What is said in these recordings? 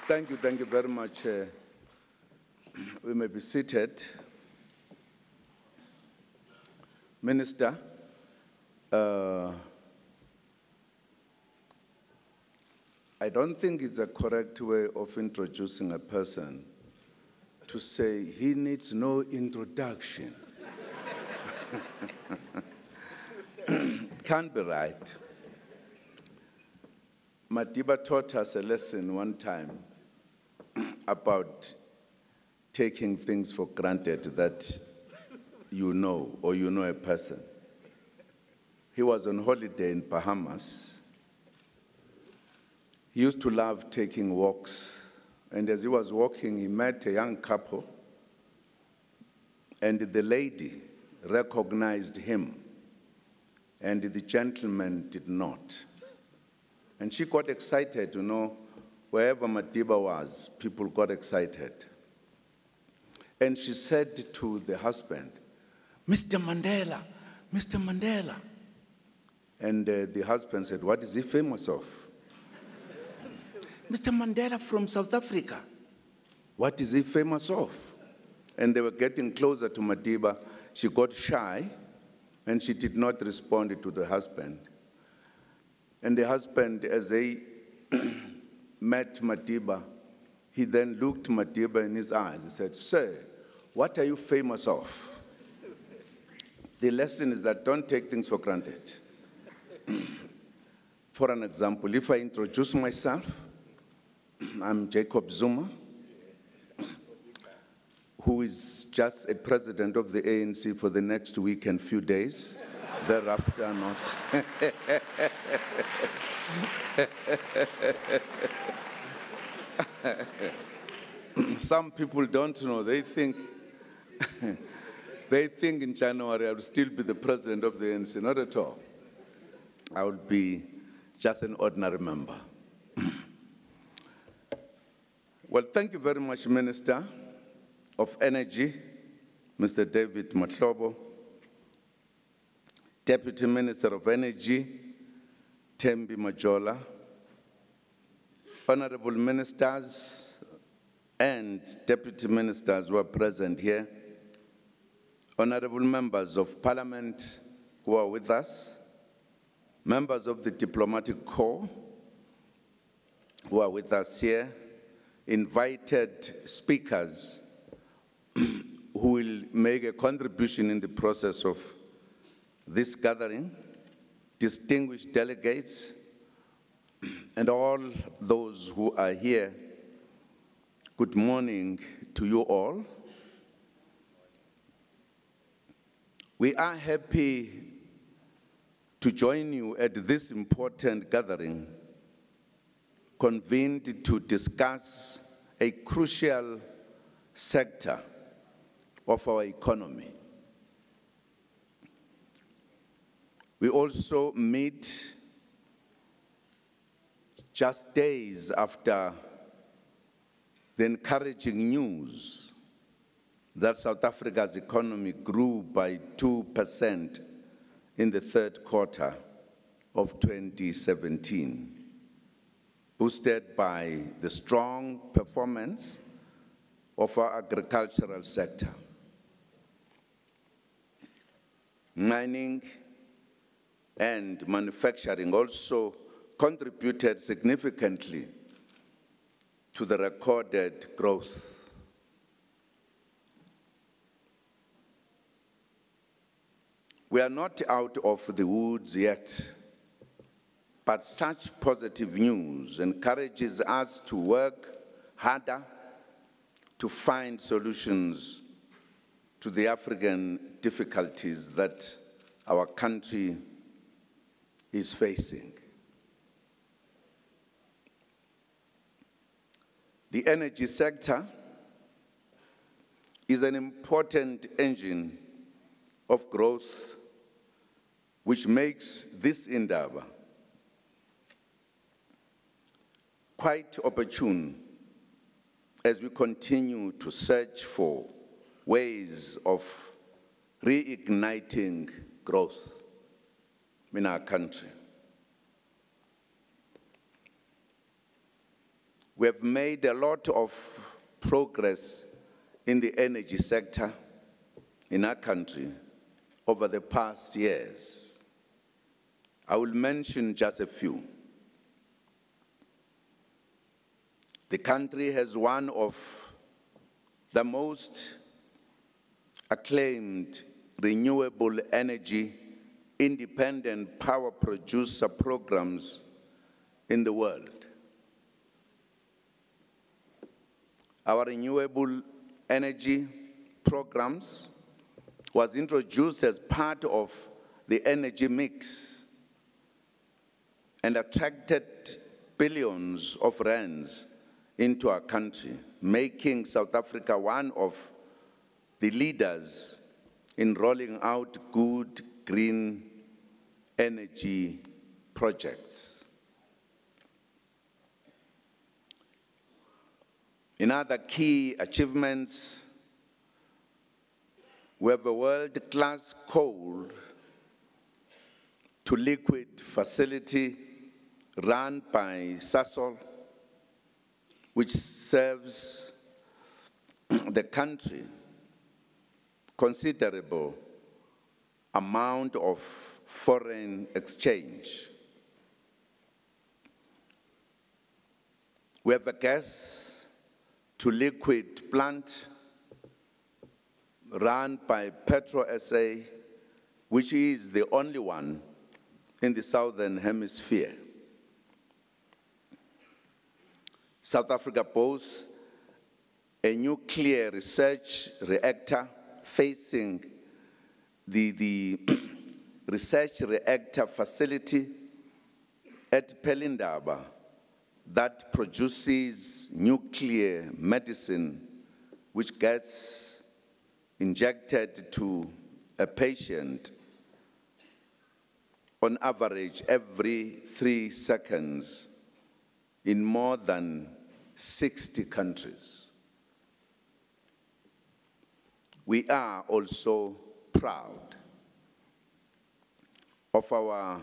Thank you very much. We may be seated. Minister, I don't think it's a correct way of introducing a person to say he needs no introduction. Can't be right. Madiba taught us a lesson one time about taking things for granted that you know, or you know a person. He was on holiday in Bahamas. He used to love taking walks, and as he was walking, he met a young couple, and the lady recognized him, and the gentleman did not. And she got excited, you know, wherever Madiba was, people got excited. And she said to the husband, "Mr. Mandela, Mr. Mandela." And the husband said, "What is he famous of?" "Mr. Mandela from South Africa." "What is he famous of?" And they were getting closer to Madiba. She got shy, and she did not respond to the husband. And the husband, as they met Madiba, he then looked Madiba in his eyes. He said, "Sir, what are you famous of?" The lesson is that don't take things for granted. For an example, if I introduce myself, I'm Jacob Zuma, who is just a president of the ANC for the next week and few days. Thereafter, not. Some people don't know. They think in January I will still be the president of the ANC. Not at all. I will be just an ordinary member. Well, thank you very much, Minister of Energy, Mr. David Mahlobo, Deputy Minister of Energy, Thembi Majola, honorable ministers and deputy ministers who are present here, honorable members of Parliament who are with us, members of the Diplomatic Corps who are with us here, invited speakers who will make a contribution in the process of this gathering, distinguished delegates, and all those who are here, good morning to you all. We are happy to join you at this important gathering, convened to discuss a crucial sector of our economy. We also meet just days after the encouraging news that South Africa's economy grew by 2% in the third quarter of 2017, boosted by the strong performance of our agricultural sector. Mining and manufacturing also contributed significantly to the recorded growth. We are not out of the woods yet, but such positive news encourages us to work harder to find solutions to the African difficulties that our country is facing. The energy sector is an important engine of growth which makes this Indaba quite opportune as we continue to search for ways of reigniting growth in our country. We have made a lot of progress in the energy sector in our country over the past years. I will mention just a few. The country has one of the most acclaimed renewable energy independent power producer programs in the world. Our renewable energy programs was introduced as part of the energy mix and attracted billions of rands into our country, making South Africa one of the leaders in rolling out good green energy projects. In other key achievements, we have a world-class coal to liquid facility run by Sasol, which serves the country considerable amount of foreign exchange. We have a gas to liquid plant run by Petro SA, which is the only one in the Southern Hemisphere. South Africa boasts a nuclear research reactor facing the research reactor facility at Indaba that produces nuclear medicine which gets injected to a patient on average every 3 seconds in more than 60 countries. We are also proud of our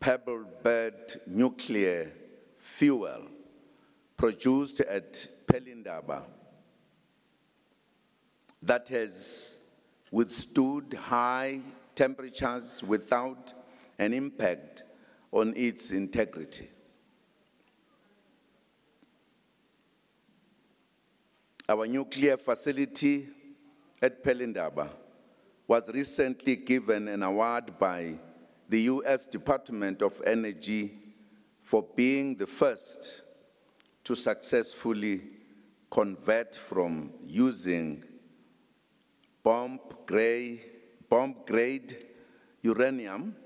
pebble bed nuclear fuel produced at Indaba that has withstood high temperatures without an impact on its integrity. Our nuclear facility at Indaba was recently given an award by the US Department of Energy for being the first to successfully convert from using bomb-grade uranium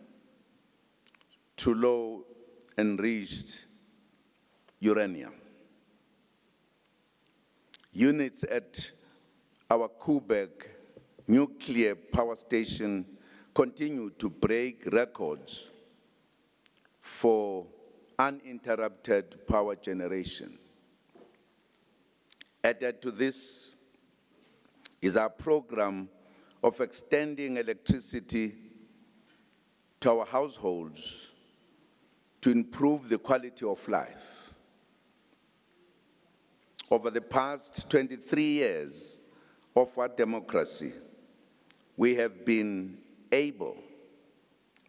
to low-enriched uranium. Units at our Koeberg nuclear power station continue to break records for uninterrupted power generation. Added to this is our program of extending electricity to our households to improve the quality of life. Over the past 23 years of our democracy, we have been able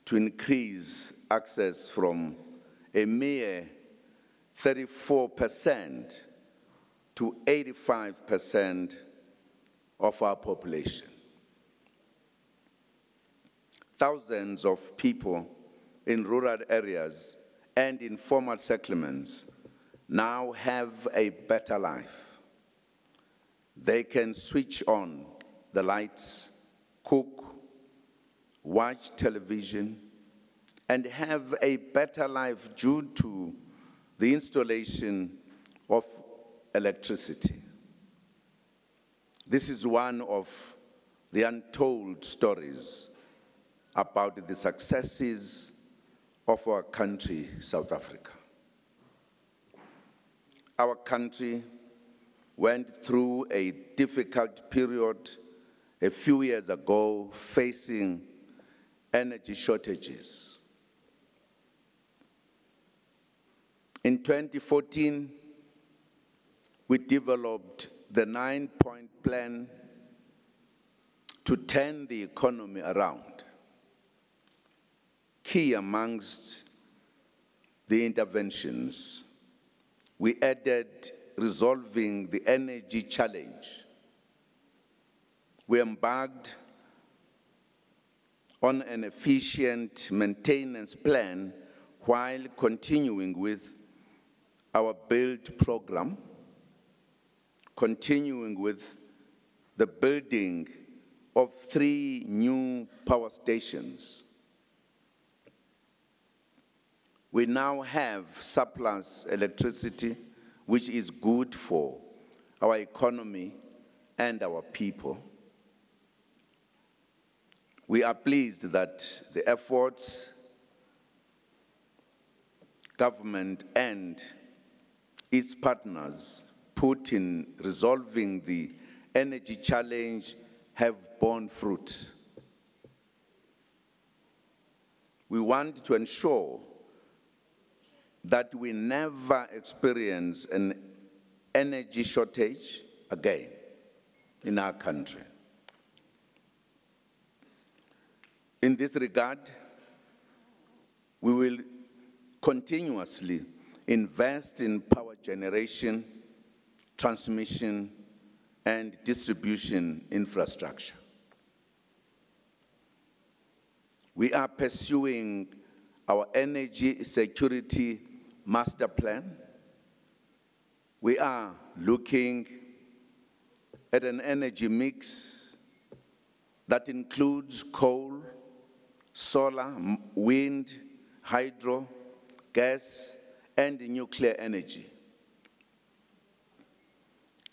to increase access from a mere 34% to 85% of our population. Thousands of people in rural areas and informal settlements now have a better life. They can switch on the lights, cook, watch television, and have a better life due to the installation of electricity. This is one of the untold stories about the successes of our country, South Africa. Our country went through a difficult period a few years ago, facing energy shortages. In 2014, we developed the 9-point plan to turn the economy around. Key amongst the interventions, we added resolving the energy challenge. We embarked on an efficient maintenance plan while continuing with our build program, continuing with the building of 3 new power stations. We now have surplus electricity, which is good for our economy and our people. We are pleased that the efforts government and its partners put in resolving the energy challenge have borne fruit. We want to ensure that we never experience an energy shortage again in our country. In this regard, we will continuously invest in power generation, transmission, and distribution infrastructure. We are pursuing our energy security master plan. We are looking at an energy mix that includes coal, solar, wind, hydro, gas, and nuclear energy.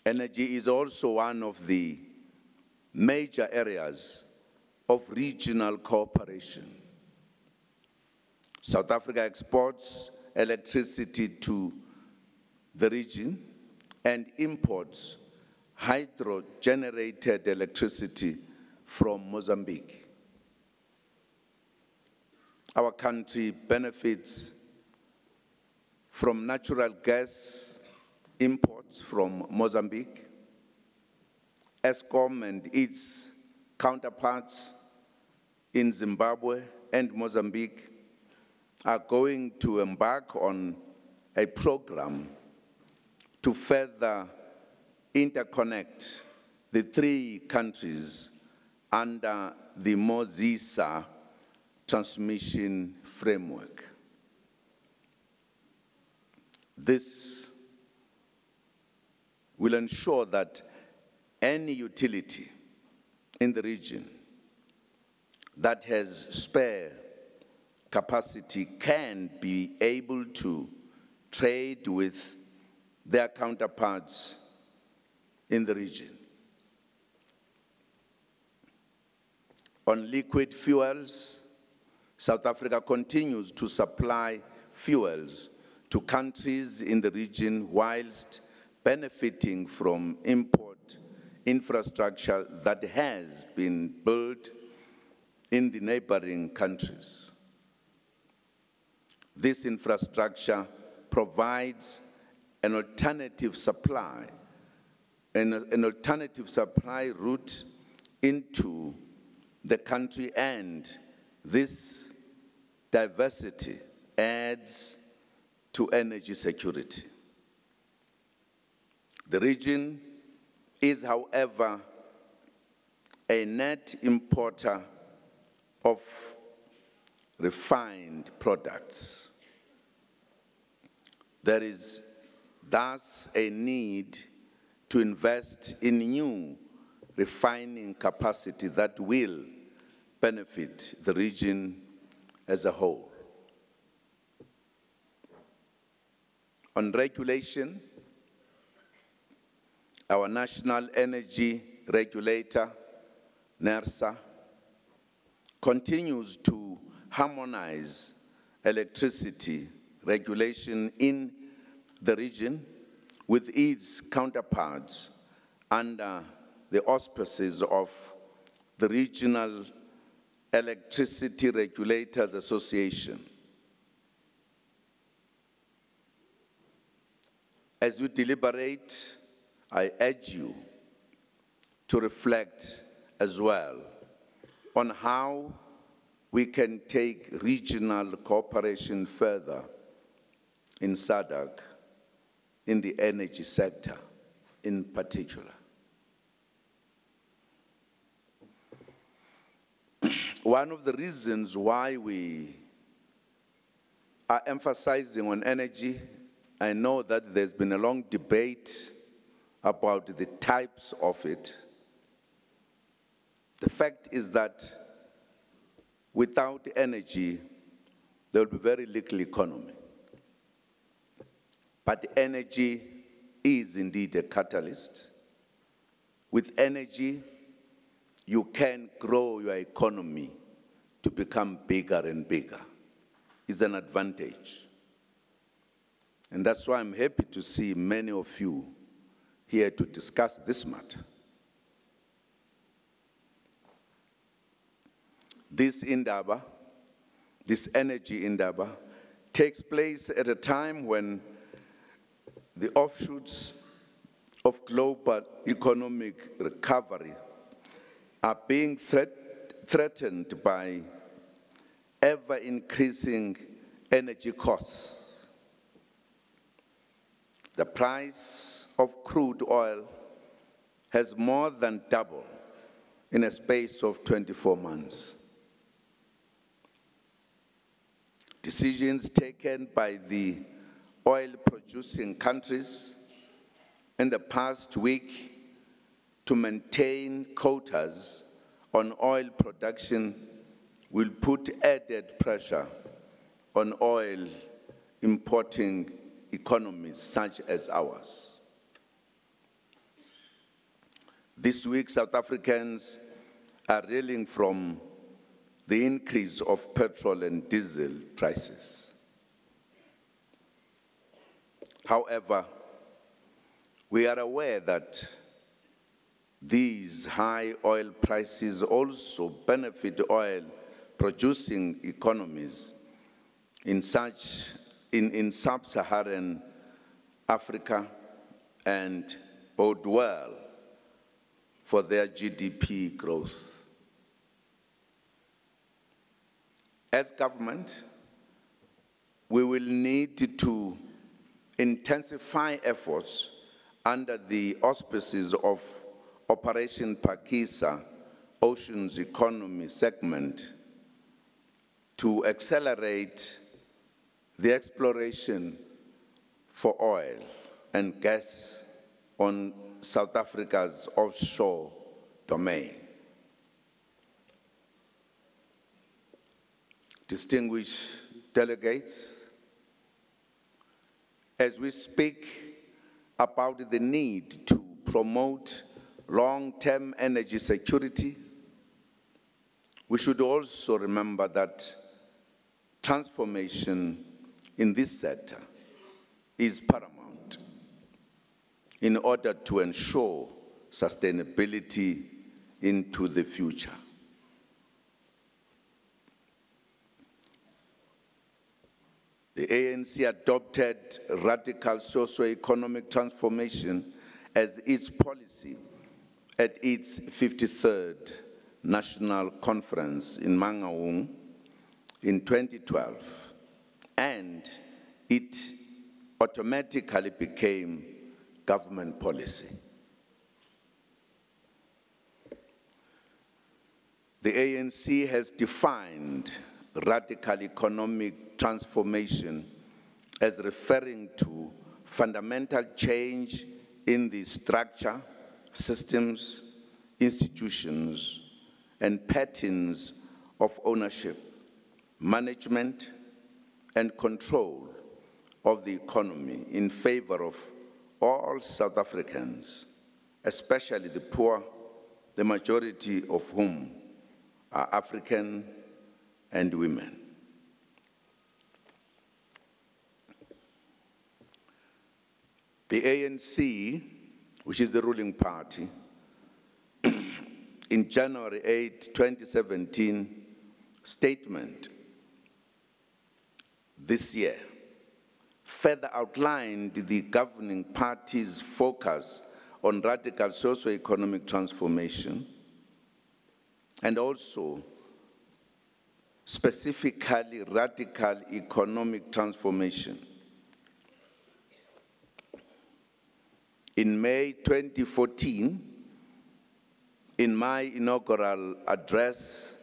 Energy is also one of the major areas of regional cooperation. South Africa exports electricity to the region and imports hydro-generated electricity from Mozambique. Our country benefits from natural gas imports from Mozambique. Eskom and its counterparts in Zimbabwe and Mozambique are going to embark on a program to further interconnect the 3 countries under the Mozisa transmission framework. This will ensure that any utility in the region that has spare capacity can be able to trade with their counterparts in the region. On liquid fuels, South Africa continues to supply fuels to countries in the region whilst benefiting from import infrastructure that has been built in the neighboring countries. This infrastructure provides an alternative supply, an alternative supply route into the country, and this diversity adds to energy security. The region is, however, a net importer of refined products. There is thus a need to invest in new refining capacity that will benefit the region as a whole. On regulation, our national energy regulator, NERSA, continues to harmonize electricity regulation in the region with its counterparts under the auspices of the Regional Electricity Regulators Association. As we deliberate I urge you to reflect as well on how we can take regional cooperation further in SADC, in the energy sector in particular. One of the reasons why we are emphasizing on energy, I know that there's been a long debate about the types of it. The fact is that without energy, there will be very little economy. But energy is indeed a catalyst. With energy, you can grow your economy to become bigger and bigger. It's an advantage. And that's why I'm happy to see many of you here to discuss this matter. This Indaba, this Energy Indaba, takes place at a time when the offshoots of global economic recovery are being threatened by ever-increasing energy costs. The price of crude oil has more than doubled in a space of 24 months. Decisions taken by the oil-producing countries in the past week to maintain quotas on oil production will put added pressure on oil importing economies such as ours. This week, South Africans are reeling from the increase of petrol and diesel prices. However, we are aware that these high oil prices also benefit oil-producing economies in sub-Saharan Africa and bode well for their GDP growth. As government, we will need to intensify efforts under the auspices of Operation Pakisa, Oceans Economy segment, to accelerate the exploration for oil and gas on South Africa's offshore domain. Distinguished delegates, as we speak about the need to promote long-term energy security, we should also remember that transformation in this sector is paramount in order to ensure sustainability into the future. The ANC adopted radical socio-economic transformation as its policy at its 53rd National Conference in Mangaung in 2012, and it automatically became government policy. The ANC has defined radical economic transformation as referring to fundamental change in the structure, systems, institutions, and patterns of ownership, management, and control of the economy in favor of all South Africans, especially the poor, the majority of whom are African and women. The ANC, which is the ruling party, in January 8, 2017, statement this year, further outlined the governing party's focus on radical socio-economic transformation, and also specifically radical economic transformation. In May 2014, in my inaugural address,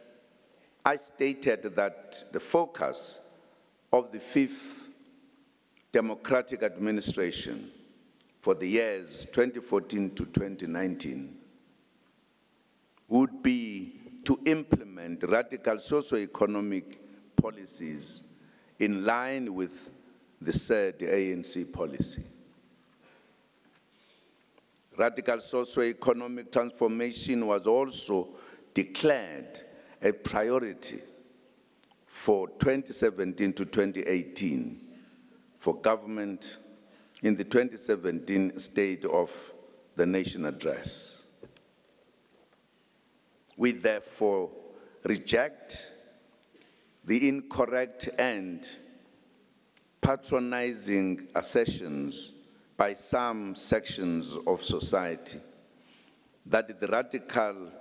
I stated that the focus of the fifth democratic administration for the years 2014 to 2019 would be to implement radical socio-economic policies in line with the said ANC policy. Radical socio-economic transformation was also declared a priority for 2017 to 2018 for government in the 2017 State of the Nation Address. We therefore reject the incorrect and patronizing assertions by some sections of society that the radical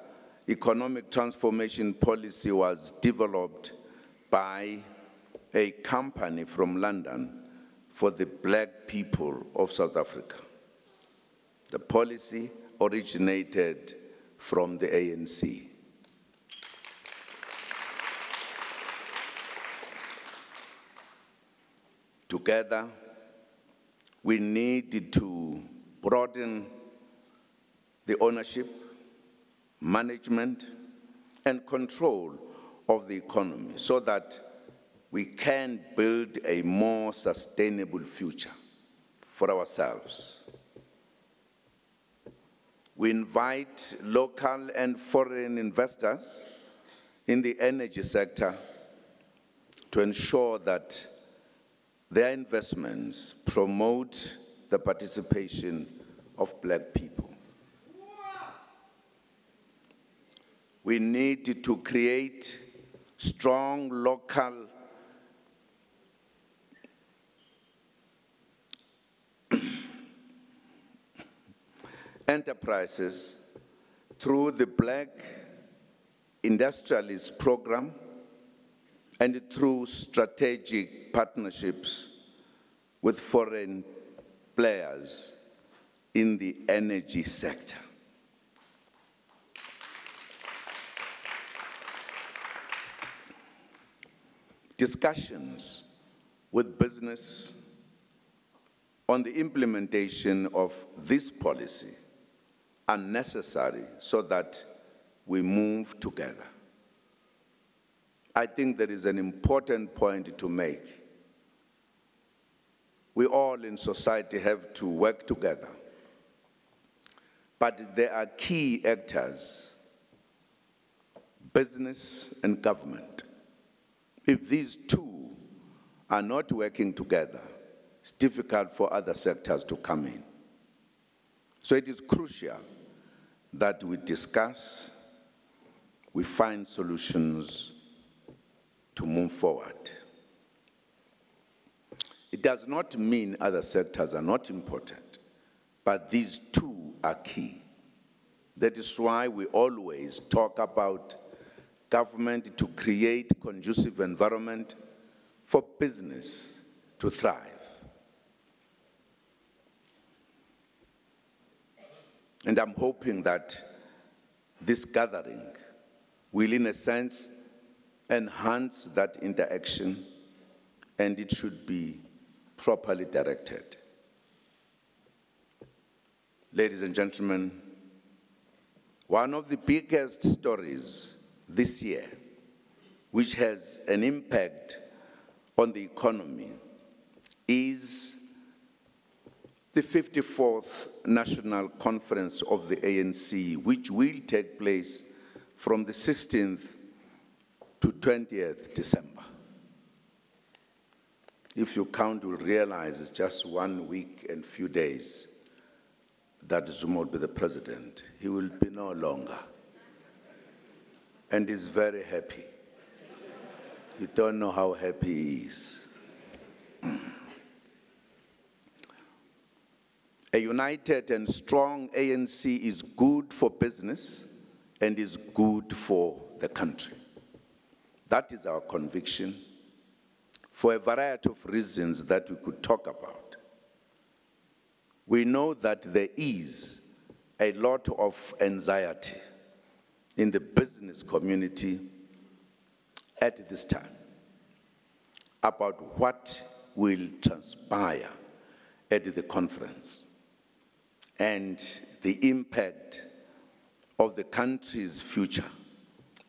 economic transformation policy was developed by a company from London for the black people of South Africa. The policy originated from the ANC. Together, we need to broaden the ownership, management, and control of the economy so that we can build a more sustainable future for ourselves. We invite local and foreign investors in the energy sector to ensure that their investments promote the participation of black people. We need to create strong local enterprises through the Black Industrialist Program and through strategic partnerships with foreign players in the energy sector. Discussions with business on the implementation of this policy are necessary so that we move together. I think there is an important point to make. We all in society have to work together, but there are key actors, business and government. If these two are not working together, it's difficult for other sectors to come in. So it is crucial that we discuss, we find solutions to move forward. It does not mean other sectors are not important, but these two are key. That is why we always talk about government to create conducive environment for business to thrive. And I'm hoping that this gathering will, in a sense, enhance that interaction, and it should be properly directed. Ladies and gentlemen, one of the biggest stories this year, which has an impact on the economy, is the 54th National Conference of the ANC, which will take place from the 16th to 20th December. If you count, you'll realize it's just 1 week and few days that Zuma will be the president. He will be no longer. And he's very happy. You don't know how happy he is. A united and strong ANC is good for business and is good for the country. That is our conviction for a variety of reasons that we could talk about. We know that there is a lot of anxiety in the business community at this time about what will transpire at the conference and the impact of the country's future,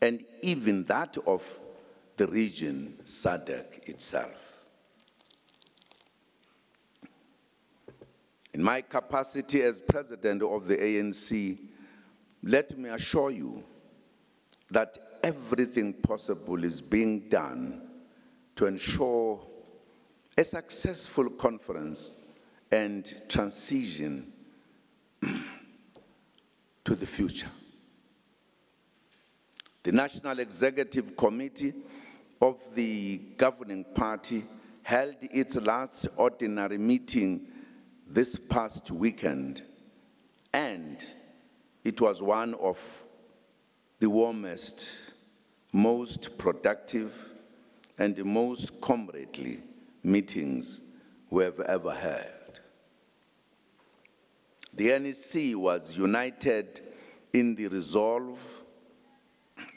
and even that of the region, SADC itself. In my capacity as president of the ANC, let me assure you that everything possible is being done to ensure a successful conference and transition to the future. The National Executive Committee of the governing party held its last ordinary meeting this past weekend, and it was one of the warmest, most productive, and the most comradely meetings we have ever held. The NEC was united in the resolve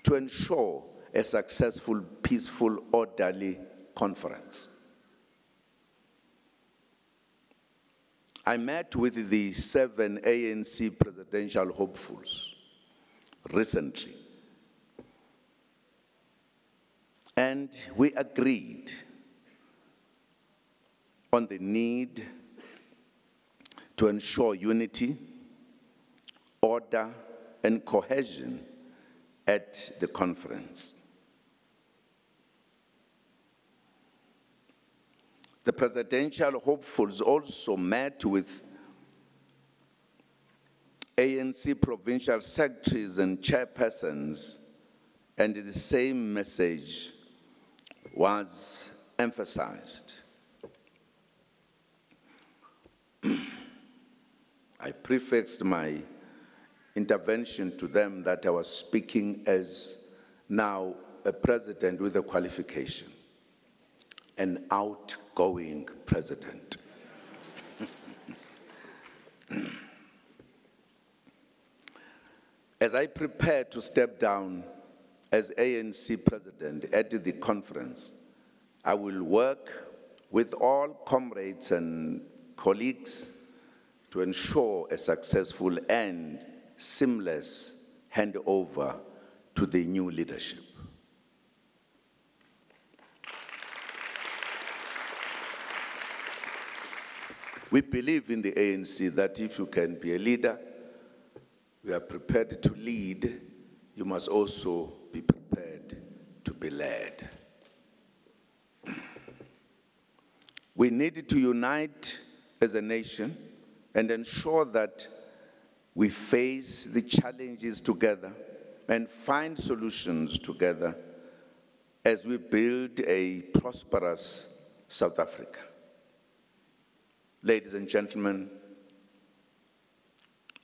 to ensure a successful, peaceful, orderly conference. I met with the 7 ANC presidential hopefuls recently, and we agreed on the need to ensure unity, order, and cohesion at the conference. The presidential hopefuls also met with ANC provincial secretaries and chairpersons, and the same message was emphasized. I prefixed my intervention to them that I was speaking as now a president with a qualification, an outgoing president. As I prepare to step down as ANC president at the conference, I will work with all comrades and colleagues to ensure a successful and seamless handover to the new leadership. We believe in the ANC that if you can be a leader, we are prepared to lead, you must also be prepared to be led. We need to unite as a nation and ensure that we face the challenges together and find solutions together as we build a prosperous South Africa. Ladies and gentlemen,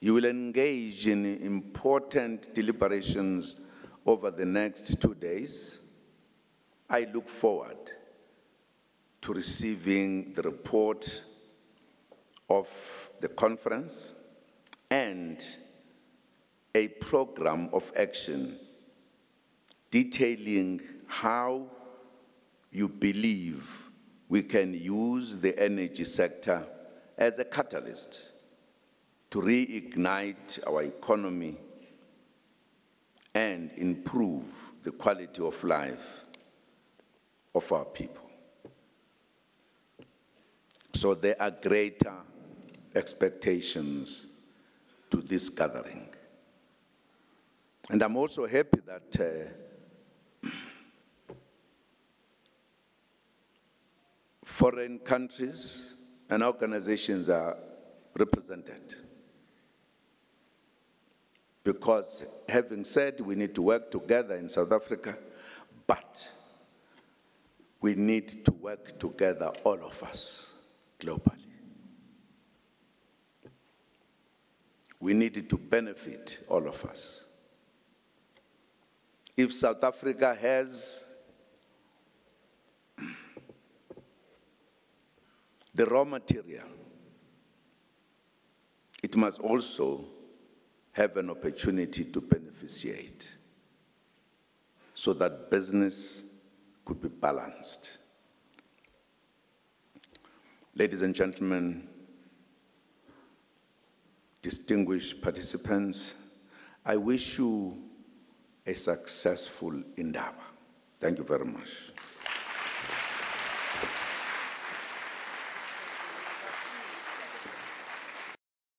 you will engage in important deliberations over the next 2 days. I look forward to receiving the report of the conference and a program of action detailing how you believe we can use the energy sector as a catalyst to reignite our economy and improve the quality of life of our people. So there are greater expectations to this gathering. And I'm also happy that foreign countries and organizations are represented. Because having said we need to work together in South Africa, but we need to work together, all of us, globally. We need it to benefit all of us. If South Africa has the raw material, it must also have an opportunity to beneficiate so that business could be balanced. Ladies and gentlemen, distinguished participants, I wish you a successful Indaba. Thank you very much.